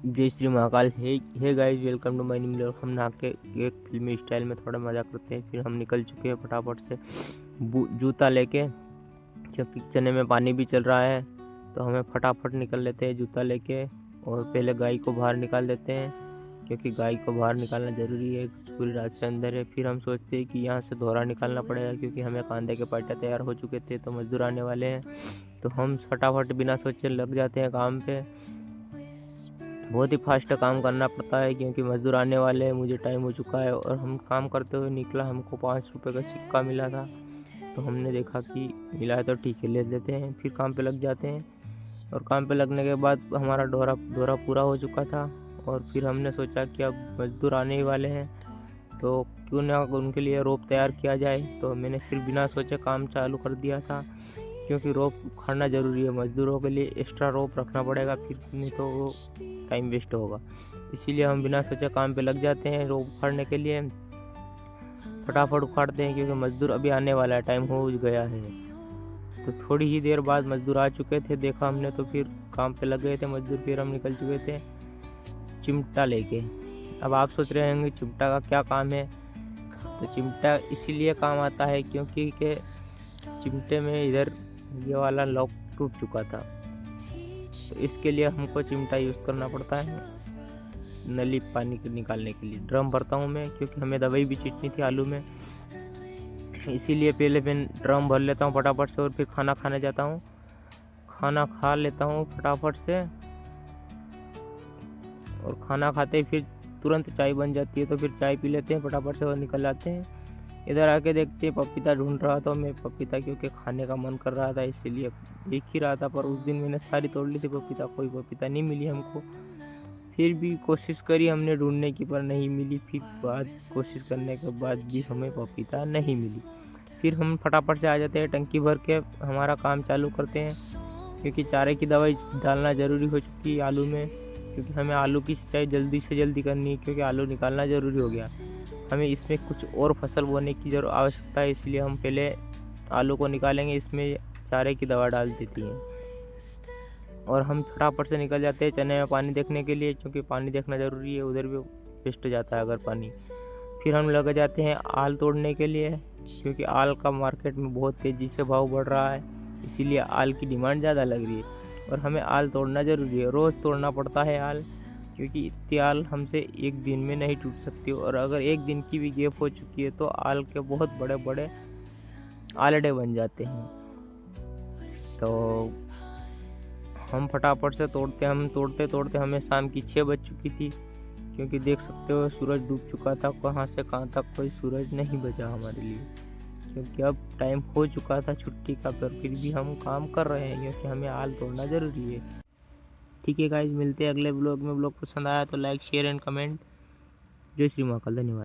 जय Shri Mahakal. Hey guys, welcome to my new vlog. हम नहा के एक फिल्मी स्टाइल में थोड़ा मजा करते हैं। फिर हम निकल चुके हैं फटाफट से जूता लेके, क्योंकि चने में पानी भी चल रहा है। तो हमें फटाफट निकल लेते हैं जूता लेके, और पहले गाय को बाहर निकाल देते हैं, क्योंकि गाय को बाहर निकालना ज़रूरी है। पूरी रात से अंदर है। फिर हम सोचते हैं कि यहाँ से दोहरा निकालना पड़ेगा, क्योंकि हमें कांदे के पाटे तैयार हो चुके थे, तो मजदूर आने वाले हैं। तो हम फटाफट बिना सोचे लग जाते हैं काम पे। बहुत ही फास्ट काम करना पड़ता है, क्योंकि मजदूर आने वाले हैं, मुझे टाइम हो चुका है। और हम काम करते हुए निकला, हमको 5 रुपये का सिक्का मिला था। तो हमने देखा कि मिला है तो ठीक है, ले लेते हैं। फिर काम पे लग जाते हैं, और काम पे लगने के बाद हमारा दौरा पूरा हो चुका था। और फिर हमने सोचा कि अब मजदूर आने ही वाले हैं, तो क्यों ना उनके लिए रोप तैयार किया जाए। तो मैंने फिर बिना सोचे काम चालू कर दिया था, क्योंकि रोप उखाड़ना ज़रूरी है। मजदूरों के लिए एक्स्ट्रा रोप रखना पड़ेगा, फिर नहीं तो वो टाइम वेस्ट होगा। इसीलिए हम बिना सोचे काम पे लग जाते हैं। रोप उखाड़ने के लिए फटाफट उखाड़ते हैं, क्योंकि मजदूर अभी आने वाला है, टाइम हो गया है। तो थोड़ी ही देर बाद मजदूर आ चुके थे, देखा हमने, तो फिर काम पे लग गए थे मजदूर। फिर हम निकल चुके थे चिमटा लेके। अब आप सोच रहे होंगे चिमटा का क्या काम है। तो चिमटा इसीलिए काम आता है, क्योंकि के चिमटे में इधर ये वाला लॉक टूट चुका था। तो इसके लिए हमको चिमटा यूज़ करना पड़ता है नली पानी को निकालने के लिए। ड्रम भरता हूँ मैं, क्योंकि हमें दवाई भी छींटनी थी आलू में। इसीलिए पहले मैं ड्रम भर लेता हूँ फटाफट से, और फिर खाना खाने जाता हूँ। खाना खा लेता हूँ फटाफट से, और खाना खाते ही फिर तुरंत चाय बन जाती है। तो फिर चाय पी लेते हैं फटाफट से और निकल जाते हैं। इधर आके देखते हैं पपीता ढूंढ रहा था मैं पपीता, क्योंकि खाने का मन कर रहा था, इसीलिए देख ही रहा था। पर उस दिन मैंने सारी तोड़ ली थी पपीता, कोई पपीता नहीं मिली हमको। फिर भी कोशिश करी हमने ढूंढने की, पर नहीं मिली। फिर बाद कोशिश करने के बाद भी हमें पपीता नहीं मिली। फिर हम फटाफट से आ जाते हैं, टंकी भर के हमारा काम चालू करते हैं, क्योंकि चारे की दवाई डालना ज़रूरी हो चुकी है आलू में। क्योंकि हमें आलू की सिंचाई जल्दी से जल्दी करनी है, क्योंकि आलू निकालना ज़रूरी हो गया। हमें इसमें कुछ और फसल बोने की जरूर आवश्यकता है, इसलिए हम पहले आलू को निकालेंगे। इसमें चारे की दवा डाल देती हैं, और हम फटाफट से निकल जाते हैं चने में पानी देखने के लिए, क्योंकि पानी देखना ज़रूरी है, उधर भी वेस्ट हो जाता है अगर पानी। फिर हम लग जाते हैं आल तोड़ने के लिए, क्योंकि आल का मार्केट में बहुत तेज़ी से भाव बढ़ रहा है, इसीलिए आल की डिमांड ज़्यादा लग रही है। और हमें आल तोड़ना ज़रूरी है, रोज़ तोड़ना पड़ता है आल, क्योंकि इतनी आल हमसे एक दिन में नहीं टूट सकती। और अगर एक दिन की भी गैप हो चुकी है, तो आल के बहुत बड़े बड़े आलड़े बन जाते हैं। तो हम फटाफट से तोड़ते तोड़ते हमें शाम की 6 बज चुकी थी, क्योंकि देख सकते हो सूरज डूब चुका था। कहाँ से कहाँ तक कोई सूरज नहीं बचा हमारे लिए, क्योंकि अब टाइम हो चुका था छुट्टी का। पर फिर भी हम काम कर रहे हैं, क्योंकि हमें आल तोड़ना ज़रूरी है। ठीक है गाइज, मिलते हैं अगले ब्लॉग में। ब्लॉग पसंद आया तो लाइक, शेयर एंड कमेंट। जय श्री महाकाल, धन्यवाद।